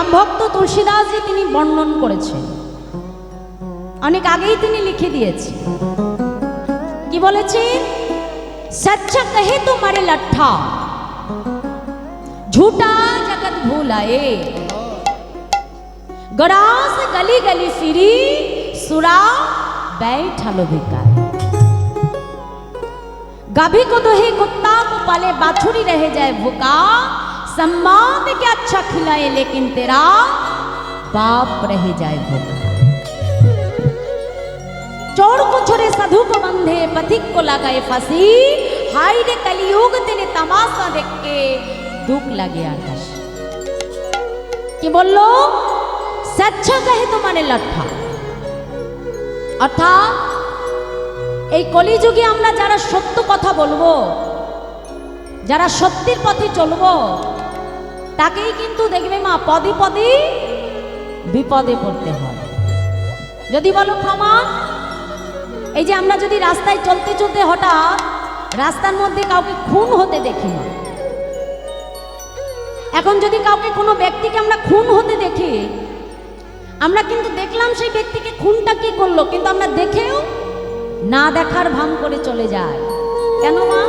রামভক্ত তুলসীদাসজি তিনি বর্ণন করেছেন, অনেক আগেই তিনি লিখে দিয়েছেন। কি বলেছেন? সচ্চা কহে তো মারে লঠা, झूठा जगत भूलाए, गरास गली गली फिरी, सुरा बैठलो बिकाए। गाभी को दोहे कुत्ता को पाले बाछुरी रह जाए भूखा, सम्मान के अच्छा खिलाए लेकिन तेरा बाप रह जाए भूखा। चोर को छोड़े साधु को बंधे, पथिक को लगाए फांसी, हाय रे कलियुग तेरे तमाशा देख के दुख लगे आकाश। কি বললো? সচ্চা কহে তোমারে লঠা, অর্থাৎ এই কলিযুগে আমরা যারা সত্য কথা বলবো, যারা সত্যের পথে চলবো, তাকেই কিন্তু দেখবে মা পদে পদে বিপদে পড়তে হয়। যদি বলো প্রমাণ, এই যে আমরা যদি রাস্তায় চলতে চলতে হঠাৎ রাস্তার মধ্যে কাউকে খুন হতে দেখি না, এখন যদি কাউকে কোনো ব্যক্তিকে আমরা খুন হতে দেখি, আমরা কিন্তু দেখলাম সেই ব্যক্তিকে খুনটা কি করলো, কিন্তু আমরা দেখেও না দেখার ভান করে চলে যাই। কেন মা?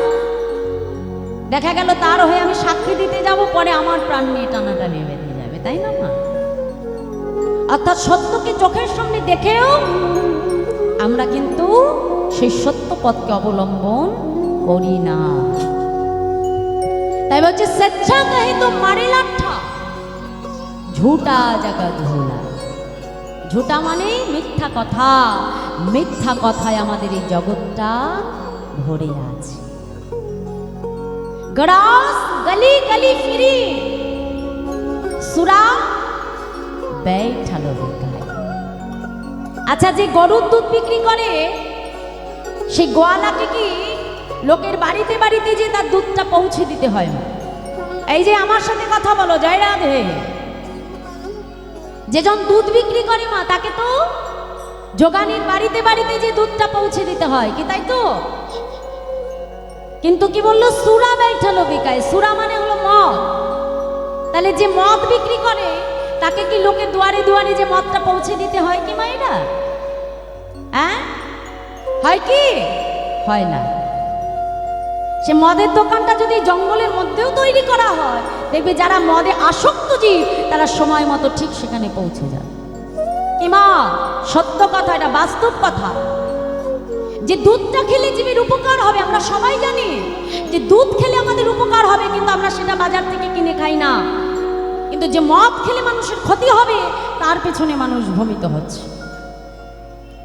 দেখা গেল তার হয়ে আমি সাক্ষী দিতে যাব, পরে আমার প্রাণ নিয়ে টানাটানি বেঁধে যাবে, তাই না মা? অর্থাৎ সত্যকে চোখের সামনে দেখেও আমরা কিন্তু সেই সত্য পথকে অবলম্বন করি না। তাই বলছে সচ্চা কহে তো মারে লাঠা, ঝুটা জগৎ ভুলায়। ঝুটা মানে মিথ্যা কথা, মিথ্যা কথায় আমাদের এই জগৎটা ভরে আছে। গরাস গলি গলি ফিরি, সুরা बैठलो बिकाए। আচ্ছা, যে গরুর দুধ বিক্রি করে সেই গোয়ালাকে কি লোকের বাড়িতে বাড়িতে যে তার দুধটা পৌঁছে দিতে হয় না? এই যে আমার সাথে কথা বলো, জয় রাধে, যেজন দুধ বিক্রি করে মা, তাকে তো যোগানির বাড়িতে বাড়িতে যে দুধটা পৌঁছে দিতে হয়, কি তাই তো? কিন্তু কি বললো? সুরা बैठलो बिकाए। সুরা মানে হলো মদ। তাহলে যে মদ বিক্রি করে তাকে কি লোকের দুয়ারে দুয়ারে যে মদটা পৌঁছে দিতে হয় কি মায়েরা? হ্যাঁ, হয় কি? হয় না। সে মদের দোকানটা যদি জঙ্গলের মধ্যেও তৈরি করা হয়, দেখবে যারা মদে আসক্ত জীব তারা সময় মতো ঠিক সেখানে পৌঁছে যায়। কি মা? সত্য কথা, এটা বাস্তব কথা। যে দুধটা খেলে জীবের উপকার হবে, আমরা সবাই জানি যে দুধ খেলে আমাদের উপকার হবে, কিন্তু আমরা সেটা বাজার থেকে কিনে খাই না। কিন্তু যে মদ খেলে মানুষের ক্ষতি হবে, তার পেছনে মানুষ ভ্রমিত হচ্ছে।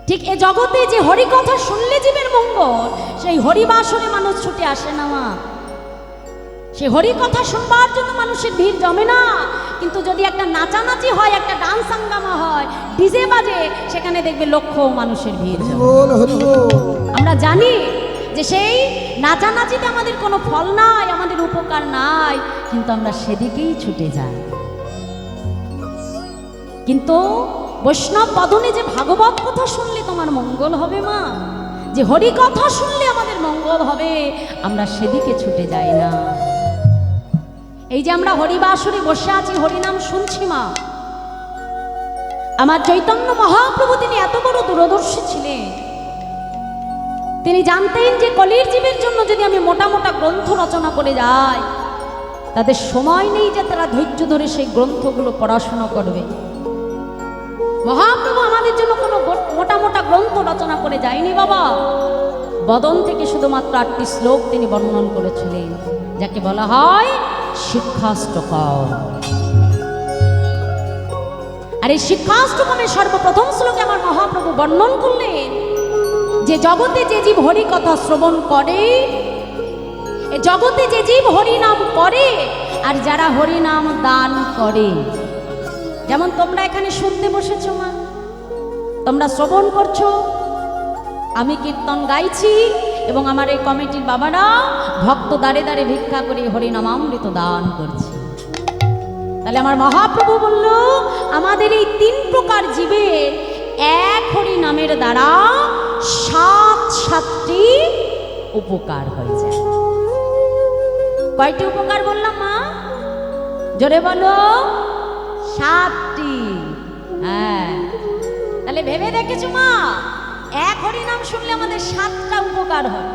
ঠিক এ জগতে যে হরি কথা শুনলে জীবের মঙ্গল, সেই হরিবাসরে মানুষ ছুটে আসে না মা। সেই হরি কথা শুনবার জন্য মানুষের ভিড় জমে না। কিন্তু যদি একটা নাচানাচি হয়, একটা ডান্স হাঙ্গামা হয়, ডিজে বাজে, সেখানে দেখবে লক্ষ মানুষের ভিড় জমে। আমরা জানি যে সেই নাচানাচিতে আমাদের কোনো ফল নাই, আমাদের উপকার নাই, কিন্তু আমরা সেদিকেই ছুটে যাই। কিন্তু বৈষ্ণব বদনে যে ভাগবত কথা শুনলে তোমার মঙ্গল হবে মা, যে হরি কথা শুনলে আমাদের মঙ্গল হবে, আমরা সেদিকে ছুটে যাই না। এই যে আমরা হরিবাসরে বসে আছি, হরিনাম শুনছি মা, আমার চৈতন্য মহাপ্রভু তিনি এত বড় দূরদর্শী ছিলেন। তিনি জানতেন যে কলির জীবের জন্য যদি আমি মোটা মোটা গ্রন্থ রচনা করে যাই, তাদের সময় নেই যে তারা ধৈর্য ধরে সেই গ্রন্থগুলো পড়াশোনা করবে। মহাপ্রভু আমাদের জন্য কোনো মোটা মোটা গ্রন্থ রচনা করে যায়নি বাবা। বদন থেকে শুধুমাত্র 8টি শ্লোক তিনি বর্ণন করেছিলেন, যাকে বলা হয় শিক্ষাষ্টকম। আর এই শিক্ষাষ্টকমের সর্বপ্রথম শ্লোকে আমার মহাপ্রভু বর্ণন করলেন যে জগতে যে জীব হরি কথা শ্রবণ করে, এই জগতে যে জীব হরি নাম করে, আর যারা হরি নাম দান করে, যেমন তোমরা এখানে শুনতে বসেছো মা, তোমরা শ্রবণ করছো, আমি কীর্তন গাইছি, এবং আমার এই কমিটির বাবারা ভক্ত দাঁড়ে দাঁড়ে ভিক্ষা করে হরিনামামৃত দান করছে। তাহলে আমার মহাপ্রভু বলল, আমাদের এই 3 প্রকার জীবের এক হরি নামের দ্বারা 7টি উপকার হয়ে যায়। কয়টি উপকার বললাম মা? জোরে বলো। 7টি। হ্যাঁ, তাহলে ভেবে দেখেছো মা, এক হরিনাম শুনলে আমাদের 7টা উপকার হয়।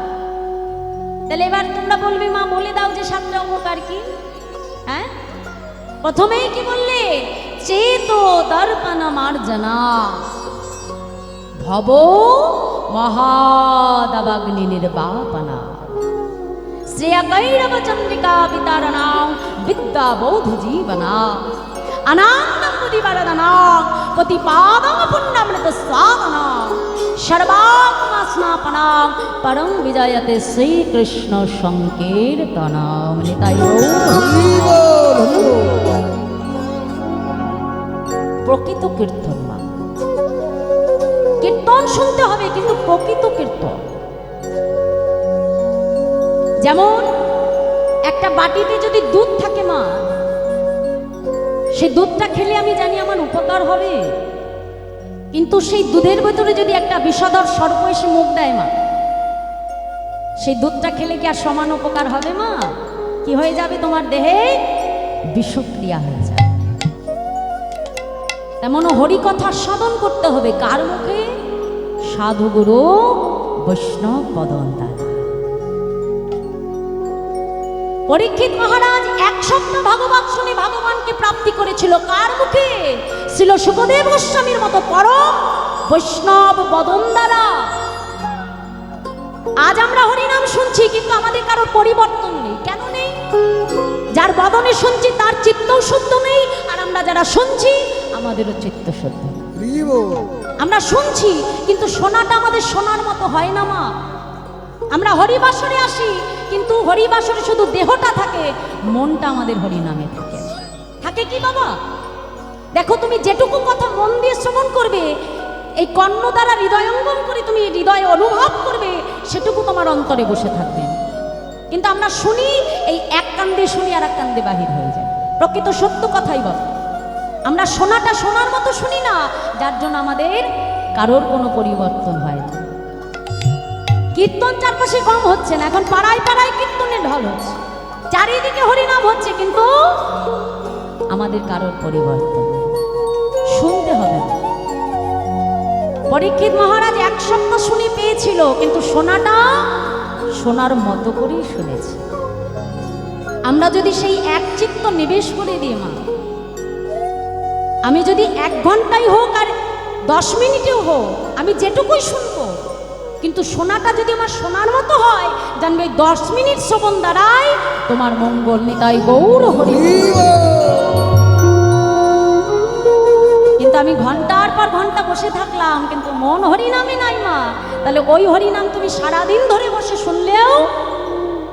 তাহলে এবার তোমরা বলবে মা বলে দাও যে 7টা উপকার কি। হ্যাঁ, প্রথমেই কি বললে? চেতো দর্পণ মার্জনা ভব মহাদাবাগ্নি নির্বাপনা শ্রেয়া কৈরব চন্দ্রিকা বিতারণা বিদ্যা বৌধ জীবনা আনন্দম বুদ্ধিবর্ধনা প্রতিপাদং পুণ্যমৃত স্বাদনা সর্বাত্মা স্নাপনা পরম বিজয়তে শ্রীকৃষ্ণ সংকীর্তনম। নিতাই প্রকৃত কীর্তন মা, কীর্তন শুনতে হবে কিন্তু প্রকৃত কীর্তন। যেমন একটা বাটিতে যদি দুধ থাকে মা, সেই দুধটা খেলে আমি জানি আমার উপকার হবে, কিন্তু সেই দুধের ভেতরে যদি একটা বিষধর সর্প এসে মুখ দেয় মা, সেই দুধটা খেলে কি আর সমান উপকার হবে মা? কি হয়ে যাবে? তোমার দেহে বিষক্রিয়া হয়ে যাবে। তেমন হরিকথা সাধন করতে হবে কার মুখে? সাধুগুরু বৈষ্ণব পদন্তার। পরীক্ষিত মহারাজ 1 সপ্তাহ ভাগবত শুনে ভগবানকে প্রাপ্তি করেছিল কার মুখে? ছিল সুখদেব গোস্বামীর মতো পরম বৈষ্ণব বদন দ্বারা। আজ আমরা হরিনাম শুনছি কিন্তু আমাদের কারোর পরিবর্তন নেই। কেন নেই? যার বদনে শুনছি তার চিত্তও শুদ্ধ নেই, আর আমরা যারা শুনছি আমাদেরও চিত্ত শুদ্ধ। আমরা শুনছি কিন্তু শোনাটা আমাদের শোনার মতো হয় না মা। আমরা হরিবাসরে আসি কিন্তু হরিবাসরে শুধু দেহটা থাকে, মনটা আমাদের হরিনামে থাকে। থাকে কি বাবা? দেখো, তুমি যেটুকু কথা মন দিয়ে শ্রবণ করবে, এই কর্ণ দ্বারা হৃদয়ঙ্গম করে তুমি হৃদয়ে অনুভব করবে, সেটুকু তোমার অন্তরে বসে থাকবে। কিন্তু আমরা শুনি, এই এক কান দিয়ে শুনি আর এক কান দিয়ে বাহির হয়ে যায়। প্রকৃত সত্য কথাই বল, আমরা শোনাটা শোনার মতো শুনি না, যার জন্য আমাদের কারোর কোনো পরিবর্তন হয় না। কীর্তন চারপাশে কম হচ্ছে না, এখন পাড়ায় পাড়ায় কীর্তনের ঢল হচ্ছে, চারিদিকে হরিনাম হচ্ছে, কিন্তু আমাদের কারোর পরিবর্তন শুনতে হবে। পরীক্ষিত মহারাজ 1 সপ্তাহ শুনে পেয়েছিল, কিন্তু শোনাটা শোনার মতো করেই শুনেছি। আমরা যদি সেই এক চিত্ত নিবেশ করে দিই মা, আমি যদি 1 ঘন্টাই হোক আর 10 মিনিটেও হোক, আমি যেটুকুই শুনবো, কিন্তু শোনাটা যদি আমার শোনার মতো হয়, জানবে 10 মিনিট শ্রবণ দ্বারাই তোমার মঙ্গল। নিতাই গৌর হরি। কিন্তু আমি ঘন্টার পর ঘন্টা বসে থাকলাম, কিন্তু মন হরিনামে নাই মা, তাহলে ওই হরিনাম তুমি সারাদিন ধরে বসে শুনলেও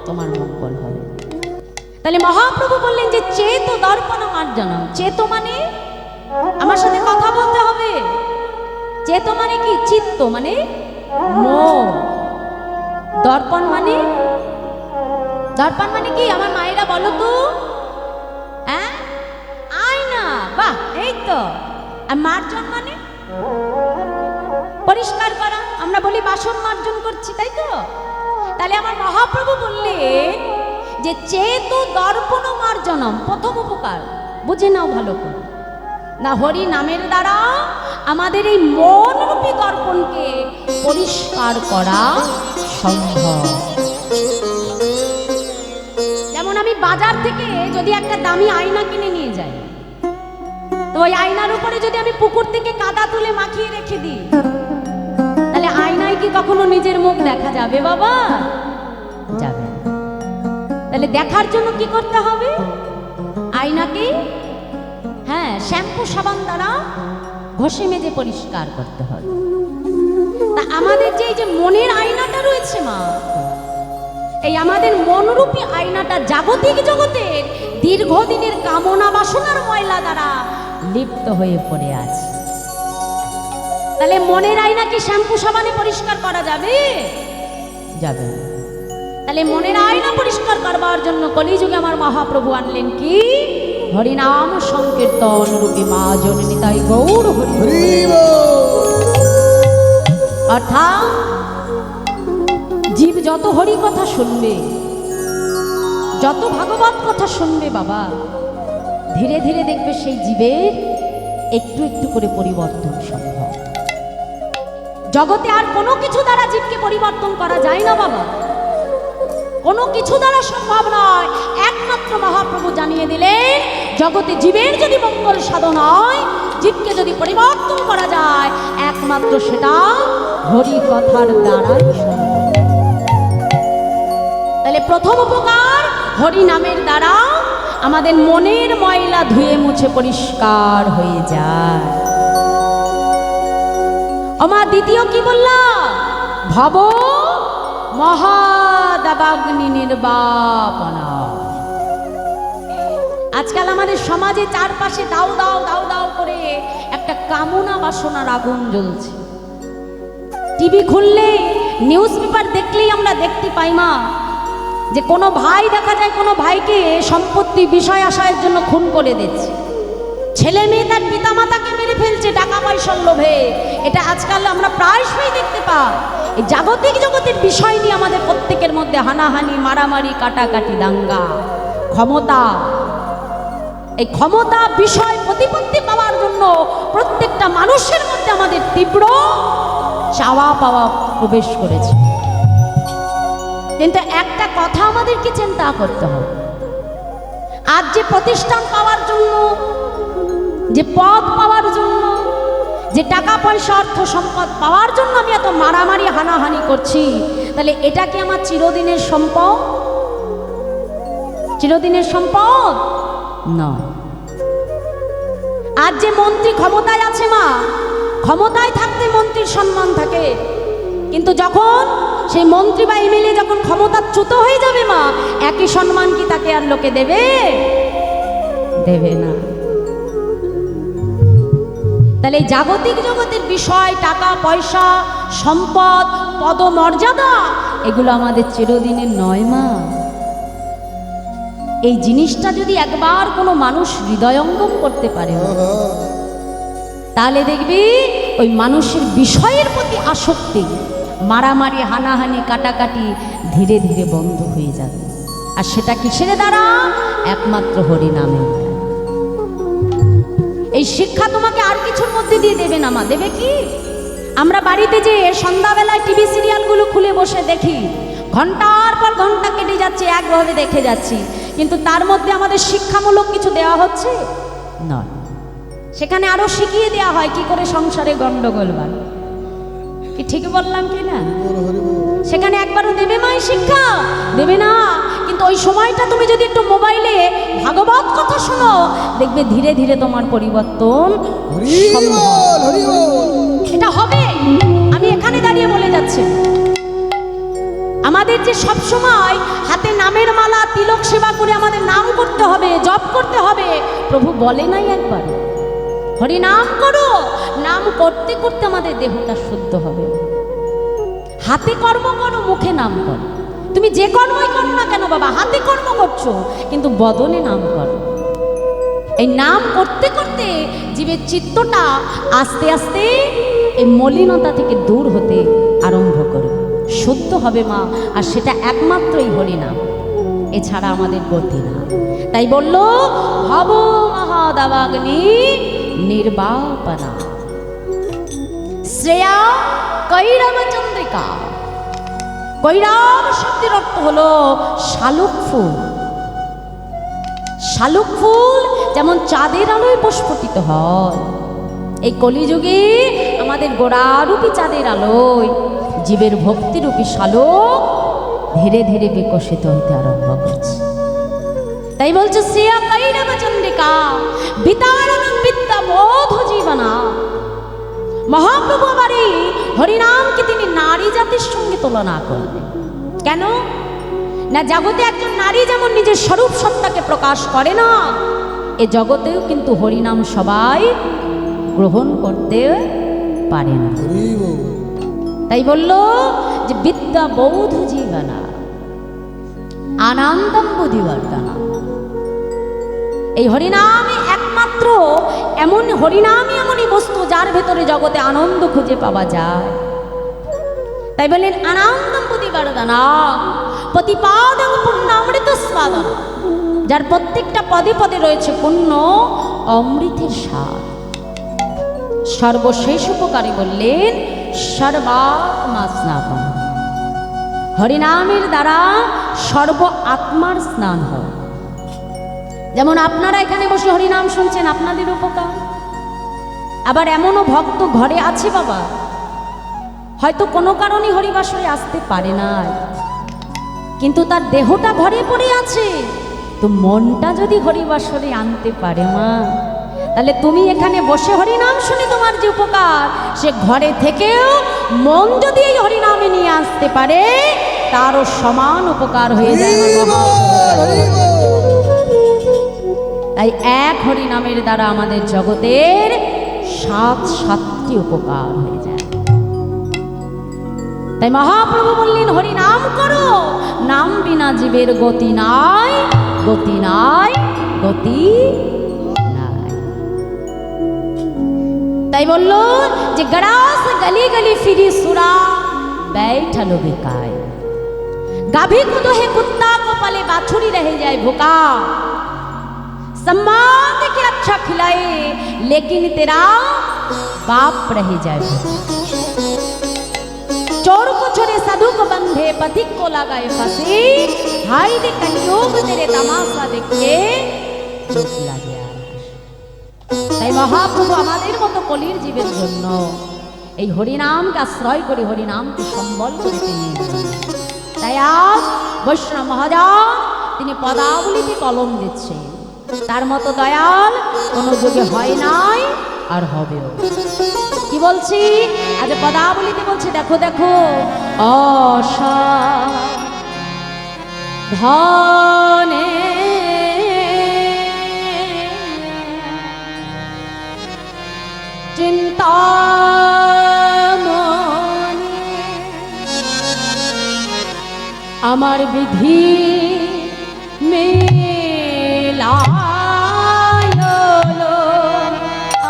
তোমার মঙ্গল হবে। তাহলে মহাপ্রভু বললেন যে চেতো দর্পণ মার্জনম। চেতো মানে আমার সাথে কথা বলতে হবে। চেতো মানে কি? চিত্ত মানে মন। দর্পণ মানে, দর্পণ মানে কি আমার মায়েরা বলো তো? হ্যাঁ, আয়না। বাহ, এই তো। আর মার্জন মানে পরিষ্কার করা। আমরা বলি বাসন মার্জন করছি, তাই তো? তাহলে আমার মহাপ্রভু বললেন যে চেতো দর্পণ মার্জনম। প্রথম উপকার বুঝে নাও ভালো করে, না হরি নামের দ্বারা আমাদের এই মন রূপী দর্পণকে পরিষ্কার করা সম্ভব। যেমন আমি বাজার থেকে যদি একটা দামি আয়না কিনে নিয়ে যাই, তো ওই আয়নার উপরে যদি আমি পুকুর থেকে কাদা তুলে মাখিয়ে রেখে দিই, তাহলে আয়নায় কি কখনো নিজের মুখ দেখা যাবে বাবা? যাবে। তাহলে দেখার জন্য কি করতে হবে? আয়নাকে শ্যাম্পু সাবান দ্বারা ঘষে মেজে পরিষ্কার করতে হবে। তা আমাদের যে মনের আয়নাটা রয়েছে মা, এই আমাদের মনরূপী আয়নাটা জাগতিক জগতের দীর্ঘদিনের কামনা বাসনার ময়লা দ্বারা লিপ্ত হয়ে পড়ে আছে। তাহলে মনের আয়না কি শ্যাম্পু সাবানে পরিষ্কার করা যাবে? যাবে। তাহলে মনের আয়না পরিষ্কার করবার জন্য কলিযুগে আমার মহাপ্রভু আনলেন কি? হরিনাম সংকীর্তন রূপী মা জননী তাই গৌর হরি। অর্থাৎ জীব যত হরি কথা শুনবে, যত ভাগবত কথা শুনবে বাবা, ধীরে ধীরে দেখবে সেই জীবের একটু একটু করে পরিবর্তন সম্ভব। জগতে আর কোনো কিছু দ্বারা জীবকে পরিবর্তন করা যায় না বাবা, কোনো কিছু দ্বারা সম্ভব নয়। একমাত্র মহাপ্রভু জানিয়ে দিলেন, জগতে জীবের যদি মঙ্গল সাধন হয়, জীবকে যদি পরিবর্তন করা যায়, একমাত্র সেটা হরি কথার দ্বারাই সম্ভব। তাহলে প্রথম উপকার, হরি নামের দ্বারা আমাদের মনের ময়লা ধুয়ে মুছে পরিষ্কার হয়ে যায়। আমার দ্বিতীয় কি বললাম? ভব মহাদাবাগ্নি নির্বাপনা। আজকাল আমাদের সমাজে চারপাশে দাও দাও দাও দাও করে একটা কামনা বাসনার আগুন জ্বলছে। টিভি খুললে, নিউজ পেপার দেখলেই আমরা দেখতে পাই মা, যে কোনো ভাই দেখা যায় কোনো ভাইকে সম্পত্তি বিষয় আশয়ের জন্য খুন করে দিচ্ছে, ছেলে মেয়ে তার পিতা মাতাকে মেরে ফেলছে টাকা পয়সার লোভে। এটা আজকাল আমরা প্রায়শই দেখতে পাই। এই জাগতিক জগতের বিষয় নিয়ে আমাদের প্রত্যেকের মধ্যে হানাহানি, মারামারি, কাটাকাটি, দাঙ্গা, ক্ষমতা। এই ক্ষমতা বিষয় প্রতিপত্তি পাওয়ার জন্য প্রত্যেকটা মানুষের মধ্যে আমাদের তীব্র চাওয়া পাওয়া প্রবেশ করেছে। কিন্তু একটা কথা আমাদেরকে চিন্তা করতে হবে, আজ যে প্রতিষ্ঠান পাওয়ার জন্য, যে পদ পাওয়ার জন্য, যে টাকা পয়সা অর্থ সম্পদ পাওয়ার জন্য আমি এত মারামারি হানাহানি করছি, তাহলে এটা কি আমার চিরদিনের সম্পদ? চিরদিনের সম্পদ নয়। আজ যে মন্ত্রী ক্ষমতায় আছে মা, ক্ষমতায় থাকতে মন্ত্রীর সম্মান থাকে, কিন্তু যখন সেই মন্ত্রী বা এমএলএ যখন ক্ষমতাচ্যুত হয়ে যাবে মা, একই সম্মান কি তাকে আর লোকে দেবে? দেবে না। তাহলে এই জাগতিক জগতের বিষয়, টাকা পয়সা, সম্পদ, পদমর্যাদা, এগুলো আমাদের চিরদিনের নয় মা। এই জিনিসটা যদি একবার কোনো মানুষ হৃদয়ঙ্গম করতে পারে, তাহলে দেখবি ওই মানুষের বিষয়ের প্রতি আসক্তি, মারামারি, হানাহানি, কাটাকাটি ধীরে ধীরে বন্ধ হয়ে যাবে। আর সেটা কিসের দ্বারা? একমাত্র হরিনামের। এই শিক্ষা তোমাকে আর কিছুর মধ্যে দিয়ে দেবে না মা। দেবে কি? আমরা বাড়িতে যে সন্ধ্যাবেলায় টিভি সিরিয়ালগুলো খুলে বসে দেখি, ঘন্টার পর ঘন্টা কেটে যাচ্ছে, একভাবে দেখে যাচ্ছি, কিন্তু তার মধ্যে আমাদের শিক্ষামূলক কিছু দেওয়া হচ্ছে নয়। সেখানে আরো শিখিয়ে দেওয়া হয় কি করে সংসারে গন্ডগোল বাড়ে। কি ঠিক বললাম কি না? সেখানে একবারও দেবে মাই শিক্ষা? দেবে না। কিন্তু ওই সময়টা তুমি যদি একটু মোবাইলে ভাগবত কথা শোনো, দেখবে ধীরে ধীরে তোমার পরিবর্তন এটা হবে। আমি এখানে দাঁড়িয়ে বলে যাচ্ছি, আমাদের যে সব সময় হাতে নামের মালা, তিলক সেবা করে আমাদের নাম করতে হবে, জপ করতে হবে, প্রভু বলে নাই একবার হরি নাম করো? নাম করতে করতে আমাদের দেহটা শুদ্ধ হবে। হাতে কর্ম করো, মুখে নাম করো। তুমি যে কর্মই করো না কেন বাবা, হাতে কর্ম করছো, কিন্তু বদনে নাম করো। এই নাম করতে করতে জীবের চিত্তটা আস্তে আস্তে এই মলিনতা থেকে দূর হতে আরম্ভ করবে, শুদ্ধ হবে মা। আর সেটা একমাত্রই হরিনাম, এছাড়া আমাদের গতি না। তাই বলল ভব মহাদাবাগ্নি নির্বাপনা। শ্রেয়া কৈরাম চন্দ্রিকা। কৈরাম শব্দের অর্থ হলো শালুক ফুল। শালুক ফুল যেমন চাঁদের আলোয় প্রস্ফুটিত হয়, এই কলিযুগে আমাদের গোড়ারূপী চাঁদের আলোয় জীবের ভক্তিরূপী শালুক ধীরে ধীরে বিকশিত হতে আরম্ভ করছে। তাই বলছে শ্রেয়া কৈরাম চন্দ্রিকা বিতারণং বিদ্যা বোধ জীবনা। মহাপ্রভু আবার এই হরিনামকে তিনি নারী জাতির সঙ্গে তুলনা করলেন। কেন না? জগতে একজন নারী যেমন নিজের স্বরূপ সত্তাকে প্রকাশ করে না, এ জগতেও কিন্তু হরিনাম সবাই গ্রহণ করতে পারে না। তাই বলল যে বিদ্যা বৌধ জীবনা আনন্দম বুদ্ধিবর্ধনা। এই হরিনামে একমাত্র এমন হরিনামই এমনই বস্তু যার ভেতরে জগতে আনন্দ খুঁজে পাওয়া যায়। তাই বললেন আনন্দম বুদ্ধিবর্ধনা প্রতিপাদং পুণ্যামৃত স্বাদন। যার প্রত্যেকটা পদে পদে রয়েছে পুণ্য অমৃতের স্বাদ। সর্বশেষ উপকারে বললেন সর্বাত্মা স্নাতম, হরিনামের দ্বারা সর্ব আত্মার স্নান হয়। যেমন আপনারা এখানে বসে হরিনাম শুনছেন, আপনাদের উপকার। আবার এমনও ভক্ত ঘরে আছে বাবা, হয়তো কোনো কারণে হরিবাসরে আসতে পারে না, কিন্তু তার দেহটা ঘরে পড়ে আছে, তো মনটা যদি হরিবাসরে আনতে পারে মা, তাহলে তুমি এখানে বসে হরিনাম শুনে তোমার যে উপকার, সে ঘরে থেকেও মন যদি এই হরিনামে নিয়ে আসতে পারে তারও সমান উপকার হয়ে যায়। তাই এক হরিনামের দ্বারা আমাদের জগতের সাতটি উপকার হয়ে যায়। তাই মহাপ্রভু বললেন হরিনাম করো, নাম বিনা জীবের গতি নাই, গতি নাই, গতি নাই। তাই বলল যে গড়াস গলি গলি ফিরি সুরা बैठलो बिकाय, गाभी को तो है कुत्ता को पले बाछुरी रह जाए भूखा, सम्मान के अच्छा खिलाए लेकिन तेरा बाप रह जाए भूखा, चोर को छोड़े साधु को बंधे पथिक को लगाए फांसी, हाय दे कलयुग तेरे तमाशा देख के चुप लगे। তাই মহাপ্রভু আমাদের মতো কলির জীবের জন্য এই হরিনামকে আশ্রয় করে হরিনামকে সম্বল করে নিয়ে গেলেন। তাই আজ বৈষ্ণব মহাজন তিনি পদাবলিতে কলম দিচ্ছেন, তার মতো দয়াল কোনো যুগে হয় নাই আর হবেও। কি বলছি আজ পদাবলিতে বলছে, দেখো দেখো অসাধনে চিন্তা আমার বিধি মেলায়লো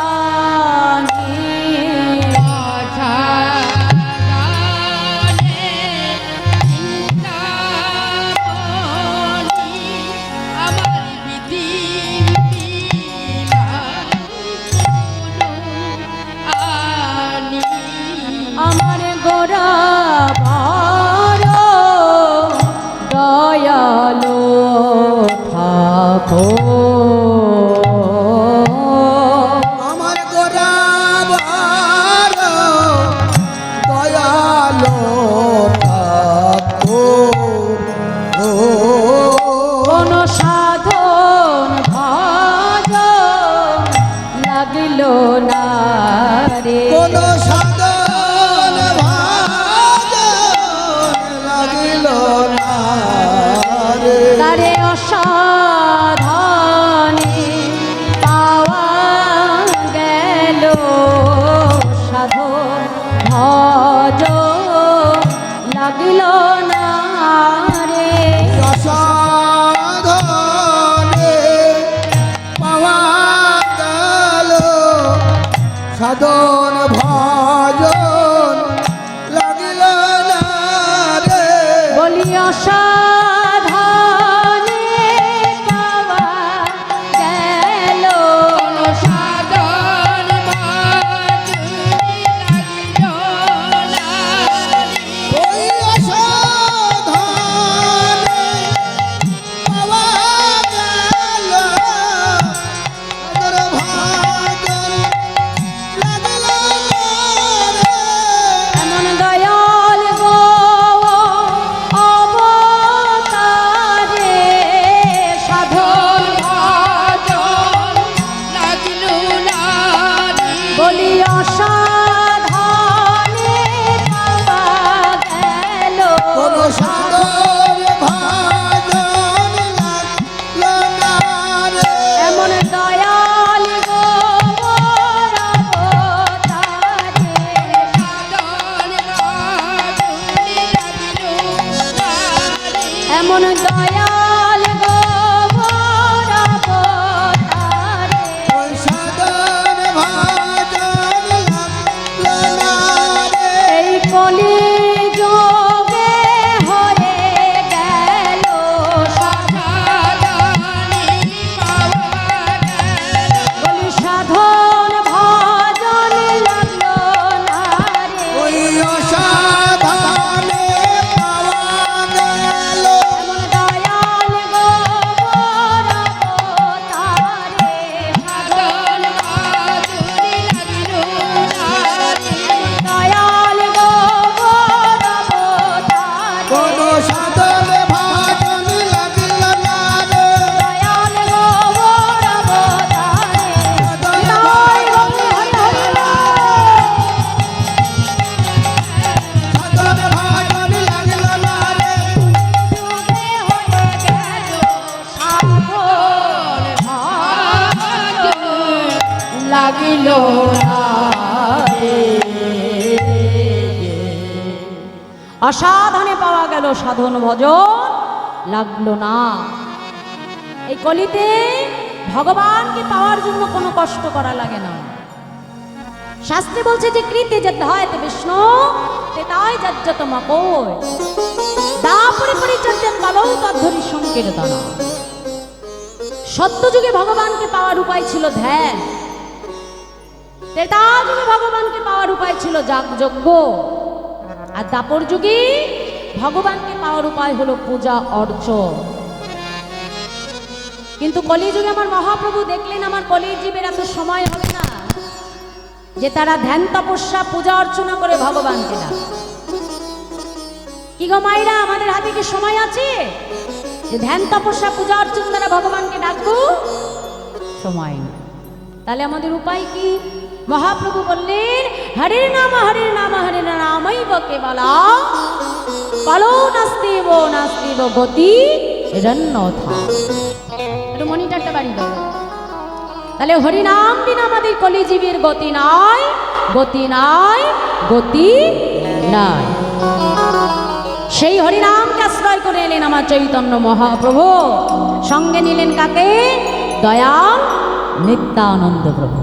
আনি আমার বিধি আমার গোরা দয়ালো থাকো, আমার গোরা দয়ালো থাকো, কোন সাধন ভজন লাগলো না রে, কোন সাধন ভাজন লাগিল না রে, তারে অসাধনে পাওয়া গেল সাধন ভজন লাগিল না রে, সাধনে পাওয়া গেল সাধন ভজন লাগিল না রে, বলি অসাধনে পাওয়া গেল সাধন লাগিল না ওই সাধনে পাওয়া গেল সাধন ভজন লাগিল না রে, এমন দয়াল গো অবতারে সাধন ভজন লাগিল না বলি অসাধনে পাওয়া গেল কোন সাধন ভজন লাগিল না রে, এমন দয়াল গো অবতারে সাধন লাগিল না এমন দয়াল গো অবতারে ওই সাধন ভজন লাগিল লাইল না রে। অসাধনে পাওয়া গেল সাধন ভজন লাগলো না। এই কলিতে ভগবানকে পাওয়ার জন্য কোনো কষ্ট করা লাগে না। শাস্ত্রে বলছে যে কৃতে যদ্ধায়তে বিষ্ণু তেতায় যজ্জতম কই দাপরে পরিচর্যন কালৌ তদ্ধরি সংকীর্তন। সত্যযুগে ভগবানকে পাওয়ার উপায় ছিল ধ্যান, ত্রেতা যুগে ভগবানকে পাওয়ার উপায় ছিল যাগযজ্ঞ, আর দাপর যুগে ভগবানকে পাওয়ার উপায় হলো পূজা অর্চন। কিন্তু কলিযুগে আমার মহাপ্রভু দেখলেন আমার কলিজীবের এত সময় হবে না যে তারা ধ্যান তপস্যা পূজা অর্চনা করে ভগবানকে ডাকে। কি গো মায়েরা, আমাদের হাতে কি সময় আছে যে ধ্যান তপস্যা পূজা অর্চন দ্বারা ভগবানকে ডাকবো? সময় নেই। তাহলে আমাদের উপায় কি? মহাপ্রভু বললেন হরে নাম হরে নামৈব কেবলা কালো নাস্তিব নাস্তিব গতি রন্নথা। একটু মনিটরটা বাড়ি দাও। তাহলে হরিনাম বিনা আমাদের কলিজীবীর গতি নাই, গতি নাই, গতি নাই। সেই হরিনামকে আশ্রয় করে এলেন আমার চৈতন্য মহাপ্রভু। সঙ্গে নিলেন কাকে? দয়াল নিত্যানন্দ প্রভু।